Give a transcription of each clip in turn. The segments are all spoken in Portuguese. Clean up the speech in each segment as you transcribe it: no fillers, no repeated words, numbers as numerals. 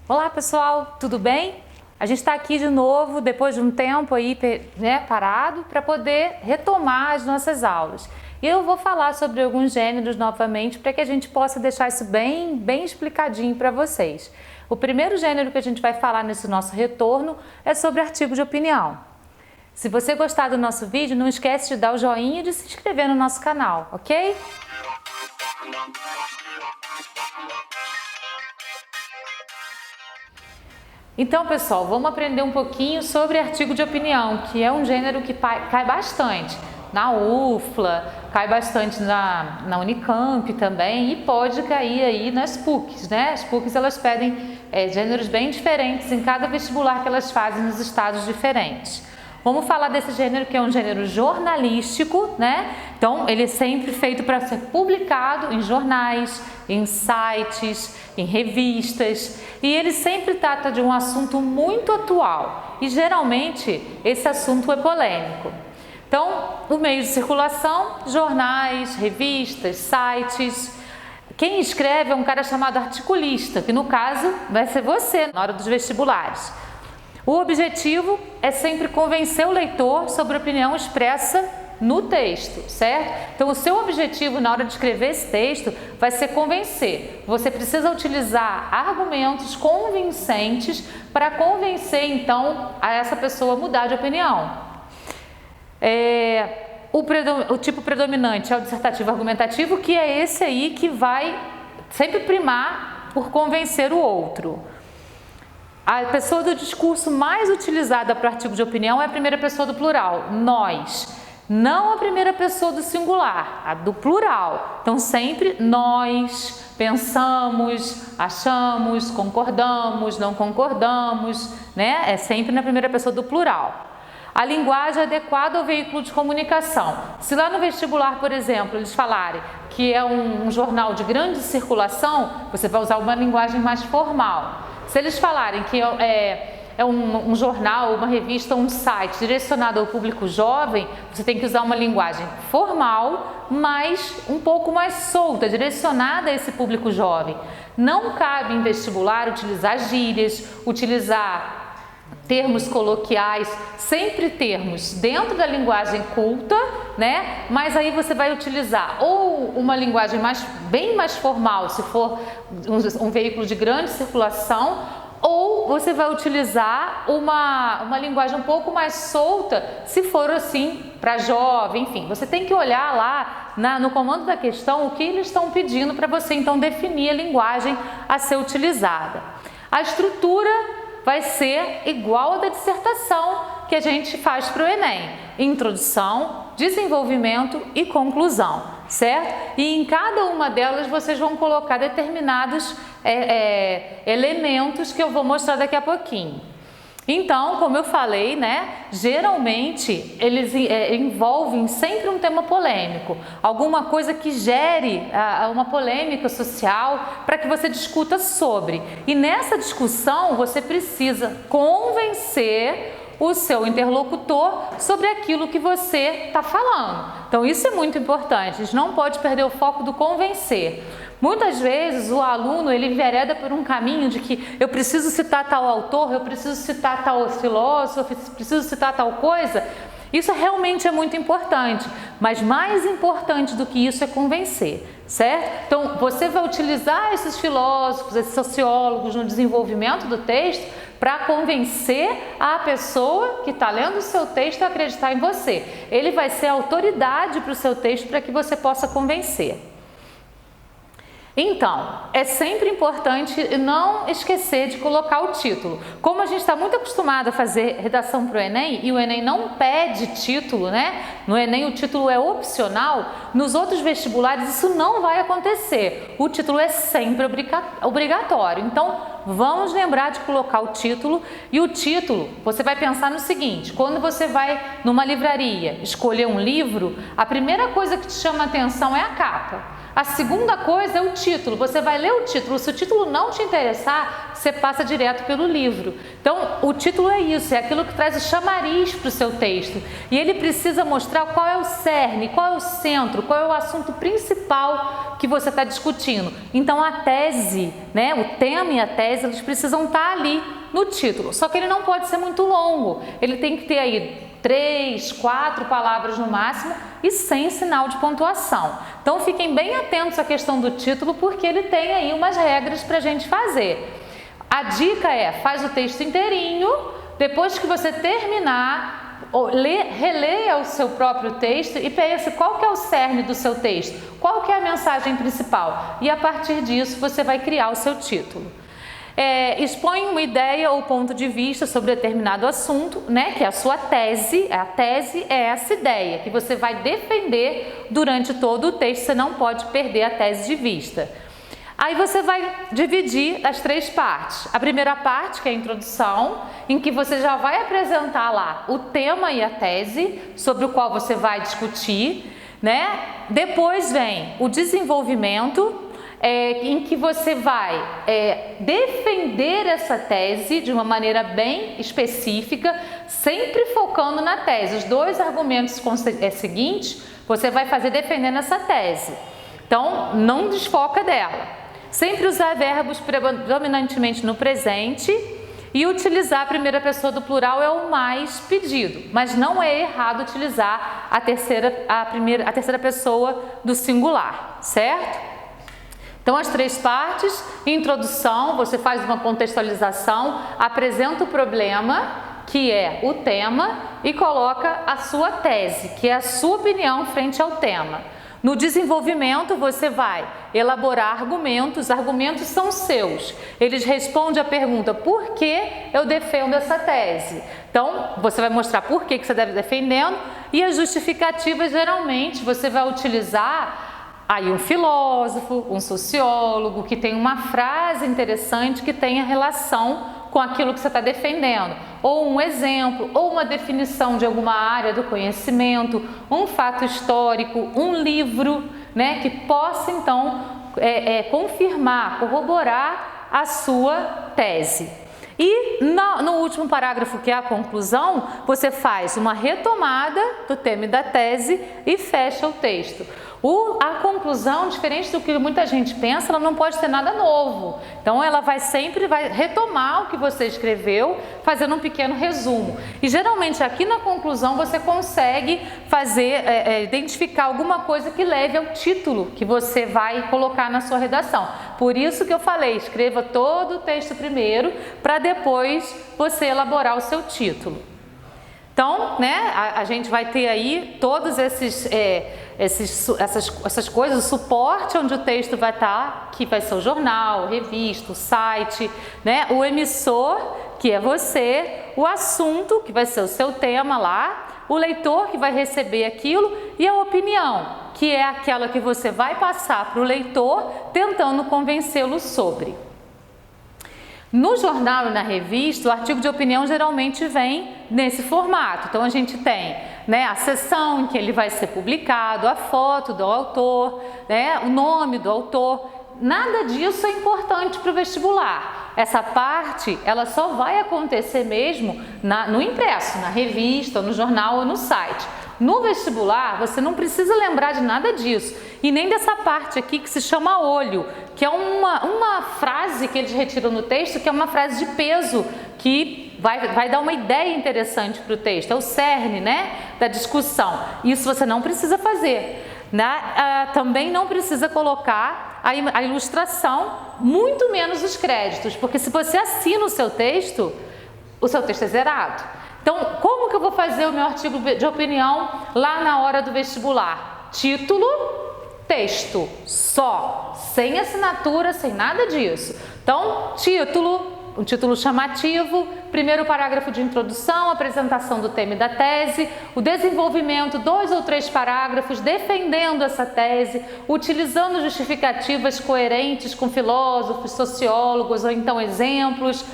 Olá pessoal, tudo bem? A gente está aqui de novo depois de um tempo aí, parado para poder retomar as nossas aulas. E eu vou falar sobre alguns gêneros novamente para que a gente possa deixar isso bem explicadinho para vocês. O primeiro gênero que a gente vai falar nesse nosso retorno é sobre artigo de opinião. Se você gostar do nosso vídeo, não esquece de dar o joinha e de se inscrever no nosso canal, ok? Então, pessoal, vamos aprender um pouquinho sobre artigo de opinião, que é um gênero que cai bastante na UFLA, cai bastante na Unicamp também e pode cair aí nas PUCs, né? As PUCs, elas pedem gêneros bem diferentes em cada vestibular que elas fazem nos estados diferentes. Vamos falar desse gênero que é um gênero jornalístico, né? Então, ele é sempre feito para ser publicado em jornais, em sites, em revistas, e ele sempre trata de um assunto muito atual e geralmente esse assunto é polêmico. Então, o meio de circulação, jornais, revistas, sites. Quem escreve é um cara chamado articulista, que no caso vai ser você na hora dos vestibulares. O objetivo é sempre convencer o leitor sobre a opinião expressa no texto, certo? Então, o seu objetivo na hora de escrever esse texto vai ser convencer. Você precisa utilizar argumentos convincentes para convencer, então, a essa pessoa a mudar de opinião. O tipo predominante é o dissertativo argumentativo, que é esse aí que vai sempre primar por convencer o outro. A pessoa do discurso mais utilizada para o artigo de opinião é a primeira pessoa do plural, nós. Não a primeira pessoa do singular, a do plural. Então, sempre nós pensamos, achamos, concordamos, não concordamos, né? É sempre na primeira pessoa do plural. A linguagem adequada ao veículo de comunicação. Se lá no vestibular, por exemplo, eles falarem que é um jornal de grande circulação, você vai usar uma linguagem mais formal. Se eles falarem que é um jornal, uma revista, um site direcionado ao público jovem, você tem que usar uma linguagem formal, mas um pouco mais solta, direcionada a esse público jovem. Não cabe em vestibular utilizar gírias, utilizar termos coloquiais, sempre termos dentro da linguagem culta, né? Mas aí você vai utilizar ou uma linguagem bem mais formal, se for um veículo de grande circulação, ou você vai utilizar uma linguagem um pouco mais solta, se for assim, para jovem, enfim. Você tem que olhar lá no comando da questão o que eles estão pedindo para você, então, definir a linguagem a ser utilizada. A estrutura vai ser igual à da dissertação que a gente faz para o Enem. Introdução, desenvolvimento e conclusão, certo? E em cada uma delas vocês vão colocar determinados elementos que eu vou mostrar daqui a pouquinho. Então, como eu falei, né, geralmente eles envolvem sempre um tema polêmico, alguma coisa que gere uma polêmica social para que você discuta sobre. E nessa discussão você precisa convencer o seu interlocutor sobre aquilo que você está falando. Então, isso é muito importante, a gente não pode perder o foco do convencer. Muitas vezes o aluno ele envereda por um caminho de que eu preciso citar tal autor, eu preciso citar tal filósofo, eu preciso citar tal coisa. Isso realmente é muito importante, mas mais importante do que isso é convencer, certo? Então, você vai utilizar esses filósofos, esses sociólogos no desenvolvimento do texto para convencer a pessoa que está lendo o seu texto a acreditar em você. Ele vai ser a autoridade para o seu texto para que você possa convencer. Então, é sempre importante não esquecer de colocar o título. Como a gente está muito acostumado a fazer redação para o Enem e o Enem não pede título, né? No Enem o título é opcional, nos outros vestibulares isso não vai acontecer. O título é sempre obrigatório. Então, vamos lembrar de colocar o título. E o título, você vai pensar no seguinte: quando você vai numa livraria escolher um livro, a primeira coisa que te chama a atenção é a capa. A segunda coisa é o título. Você vai ler o título. Se o título não te interessar, você passa direto pelo livro. Então, o título é isso, é aquilo que traz o chamariz para o seu texto. E ele precisa mostrar qual é o cerne, qual é o centro, qual é o assunto principal que você está discutindo. Então, a tese né? O tema e a tese, eles precisam estar ali no título, só que ele não pode ser muito longo, ele tem que ter aí 3, 4 palavras no máximo e sem sinal de pontuação. Então fiquem bem atentos à questão do título, porque ele tem aí umas regras para a gente fazer. A dica é, faz o texto inteirinho, depois que você terminar, releia o seu próprio texto e pense qual que é o cerne do seu texto, qual que é a mensagem principal, e a partir disso você vai criar o seu título. Expõe uma ideia ou ponto de vista sobre determinado assunto, né, que é a sua tese. A tese é essa ideia que você vai defender durante todo o texto, você não pode perder a tese de vista. Aí você vai dividir as 3 partes. A primeira parte, que é a introdução, em que você já vai apresentar lá o tema e a tese sobre o qual você vai discutir, né? Depois vem o desenvolvimento, em que você vai defender essa tese de uma maneira bem específica, sempre focando na tese. Os 2 argumentos seguintes, você vai fazer defendendo essa tese. Então, não desfoca dela. Sempre usar verbos predominantemente no presente e utilizar a primeira pessoa do plural é o mais pedido, mas não é errado utilizar a terceira pessoa do singular, certo? Então, as 3 partes: introdução, você faz uma contextualização, apresenta o problema, que é o tema, e coloca a sua tese, que é a sua opinião frente ao tema. No desenvolvimento, você vai elaborar argumentos, argumentos são seus. Eles respondem a pergunta, por que eu defendo essa tese? Então, você vai mostrar por que você deve defendendo, e as justificativas, geralmente, você vai utilizar aí um filósofo, um sociólogo, que tem uma frase interessante que tenha relação com aquilo que você está defendendo, ou um exemplo, ou uma definição de alguma área do conhecimento, um fato histórico, um livro, né, que possa então confirmar, corroborar a sua tese. E no último parágrafo, que é a conclusão, você faz uma retomada do tema e da tese e fecha o texto. A conclusão, diferente do que muita gente pensa, ela não pode ter nada novo. Então, ela sempre vai retomar o que você escreveu, fazendo um pequeno resumo. E, geralmente, aqui na conclusão, você consegue identificar alguma coisa que leve ao título que você vai colocar na sua redação. Por isso que eu falei, escreva todo o texto primeiro, para depois você elaborar o seu título. Então, né, a gente vai ter aí todos essas coisas, o suporte onde o texto vai estar, que vai ser o jornal, a revista, o site, né, o emissor, que é você, o assunto, que vai ser o seu tema lá, o leitor, que vai receber aquilo, e a opinião, que é aquela que você vai passar para o leitor, tentando convencê-lo sobre. No jornal e na revista, o artigo de opinião geralmente vem nesse formato. Então, a gente tem, né, a seção em que ele vai ser publicado, a foto do autor, né, o nome do autor. Nada disso é importante para o vestibular. Essa parte, ela só vai acontecer mesmo no impresso, na revista, no jornal ou no site. No vestibular, você não precisa lembrar de nada disso, e nem dessa parte aqui que se chama olho, que é uma frase que eles retiram no texto, que é uma frase de peso, que vai dar uma ideia interessante para o texto, é o cerne, né, da discussão. Isso você não precisa fazer. Também não precisa colocar a ilustração, muito menos os créditos, porque se você assina o seu texto é zerado. Então, como que eu vou fazer o meu artigo de opinião lá na hora do vestibular? Título, texto, só, sem assinatura, sem nada disso. Então, um título chamativo, primeiro parágrafo de introdução, apresentação do tema e da tese, o desenvolvimento, 2 ou 3 parágrafos defendendo essa tese, utilizando justificativas coerentes com filósofos, sociólogos ou então exemplos,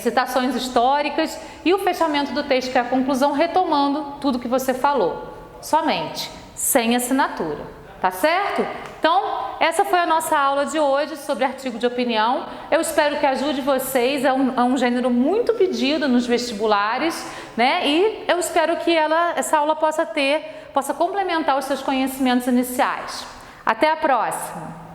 citações históricas, e o fechamento do texto, que é a conclusão, retomando tudo que você falou, somente, sem assinatura, tá certo? Então, essa foi a nossa aula de hoje sobre artigo de opinião. Eu espero que ajude vocês, é um gênero muito pedido nos vestibulares, né? E eu espero que essa aula possa complementar os seus conhecimentos iniciais. Até a próxima!